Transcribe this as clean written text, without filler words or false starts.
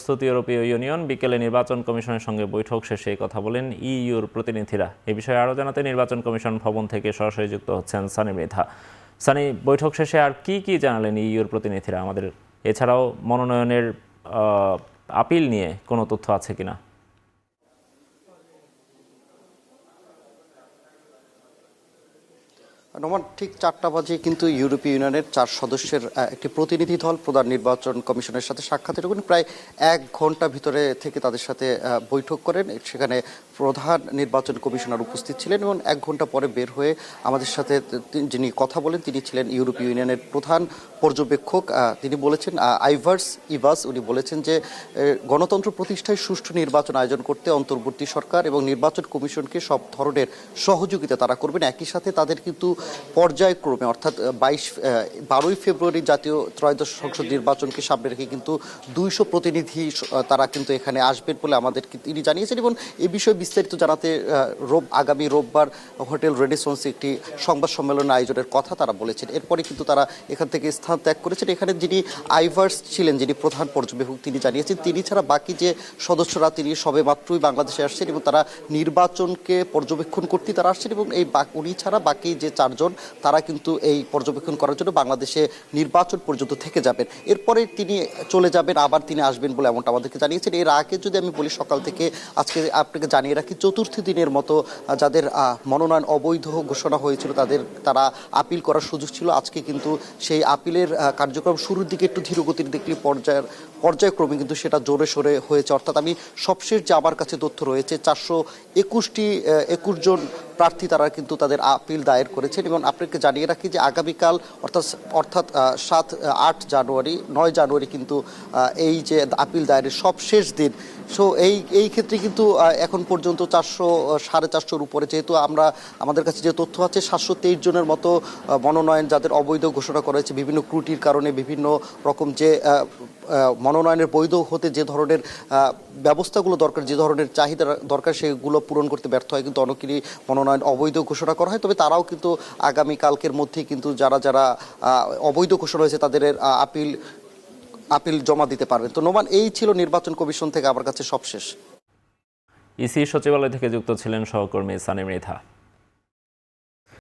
প্রস্তুত ইউরোপীয় ইউনিয়ন। বিকেলে নির্বাচন কমিশনের সঙ্গে বৈঠক শেষে এই কথা বলেন ইইউর প্রতিনিধিরা। এ বিষয়ে আরও জানাতে নির্বাচন কমিশন ভবন থেকে সরাসরি যুক্ত হচ্ছেন সানি মৃধা। সানি, বৈঠক শেষে আর কি জানালেন ইইউর প্রতিনিধিরা আমাদের? এছাড়াও মনোনয়নের আপিল নিয়ে কোনো তথ্য আছে কিনা? নোমান, ঠিক 4টা বাজে কিন্তু ইউরোপীয় ইউনিয়নের 4 সদস্যের একটি প্রতিনিধি দল প্রধান নির্বাচন কমিশনের সাথে সাক্ষাতের জন্য প্রায় 1 ঘন্টা ভিতরে থেকে তাদের সাথে বৈঠক করেন। সেখানে প্রধান নির্বাচন কমিশনার উপস্থিত ছিলেন এবং 1 ঘন্টা পরে বের হয়ে আমাদের সাথে যিনি কথা বলেন তিনি ছিলেন ইউরোপীয় ইউনিয়নের প্রধান পর্যবেক্ষক। তিনি বলেছেন আইভার্স ইভাস, উনি বলেছেন যে গণতন্ত্র প্রতিষ্ঠায় সুষ্ঠু নির্বাচন আয়োজন করতে অন্তর্বর্তী সরকার এবং নির্বাচন কমিশনকে সব ধরনের সহযোগিতা তারা করবেন। একই সাথে তাদের কিন্তু পর্যায়ক্রমে অর্থাৎ 12ই ফেব্রুয়ারি জাতীয় ত্রয়োদশ সংসদ নির্বাচনকে সামনে রেখে কিন্তু 200 প্রতিনিধি তারা কিন্তু এখানে আসবেন বলে আমাদের তিনি জানিয়েছেন। এবং এই বিষয়ে বিস্তারিত জানাতে আগামী রোববার হোটেল রেনেসন্সে একটি সংবাদ সম্মেলন আয়োজনের কথা তারা বলেছেন। এরপরে কিন্তু তারা এখান থেকে স্থান ত্যাগ করেছেন। এখানে যিনি আইভার্স ছিলেন, যিনি প্রধান পর্যবেক্ষক, তিনি জানিয়েছেন তিনি ছাড়া বাকি যে সদস্যরা তিনি সবে মাত্রই বাংলাদেশে আসছেন এবং তারা নির্বাচনকে পর্যবেক্ষণ করতে তারা আসছেন এবং এই উনি ছাড়া বাকি যে 4 জন তারা কিন্তু এই পর্যবেক্ষণ করার জন্য বাংলাদেশে নির্বাচন পর্যন্ত থেকে যাবেন। এরপরে তিনি চলে যাবেন, আবার তিনি আসবেন বলে এমনটা আমাদেরকে জানিয়েছেন। এর আগে যদি আমি বলি, সকাল থেকে আজকে আপনাকে জানিয়ে রাখি, চতুর্থ দিনের মতো যাদের মনোনয়ন অবৈধ ঘোষণা হয়েছিল তারা আপিল করার সুযোগ ছিল। আজকে কিন্তু সেই আপিলের কার্যক্রম শুরুর দিকে একটু ধীরগতির দেখলে পর্যায়ক্রমে কিন্তু সেটা জোরে সোরে হয়েছে। অর্থাৎ আমি সবশেষ যে আমার কাছে তথ্য রয়েছে 421 জন প্রার্থী তারা কিন্তু তাদের আপিল দায়ের করেছেন। এবং আপনাকে জানিয়ে রাখি যে আগামীকাল অর্থাৎ 8 জানুয়ারি 9 জানুয়ারি কিন্তু এই যে আপিল দায়েরের সবশেষ দিন। সো এই ক্ষেত্রে কিন্তু এখন পর্যন্ত 400-450 উপরে, যেহেতু আমাদের কাছে যে তথ্য আছে 723 জনের মতো মনোনয়ন যাদের অবৈধ ঘোষণা করা হয়েছে বিভিন্ন ত্রুটির কারণে, বিভিন্ন রকম যে মনোনয়নের বৈধ হতে যে ধরনের ব্যবস্থাগুলো দরকার, যে ধরনের চাহিদা দরকার সেগুলো পূরণ করতে ব্যর্থ হয় কিন্তু অনেকেরই মনোনয়ন অবৈধ ঘোষণা করা হয়। তবে তারাও কিন্তু আগামীকালকের মধ্যেই কিন্তু যারা অবৈধ ঘোষণা হয়েছে তাদের আপিল জমা দিতে পারবেন। তো নোমান, এই ছিল নির্বাচন কমিশন থেকে আমার কাছে সবশেষ। ইসি সচিবালয় থেকে যুক্ত ছিলেন সহকর্মী সানি মৃধা।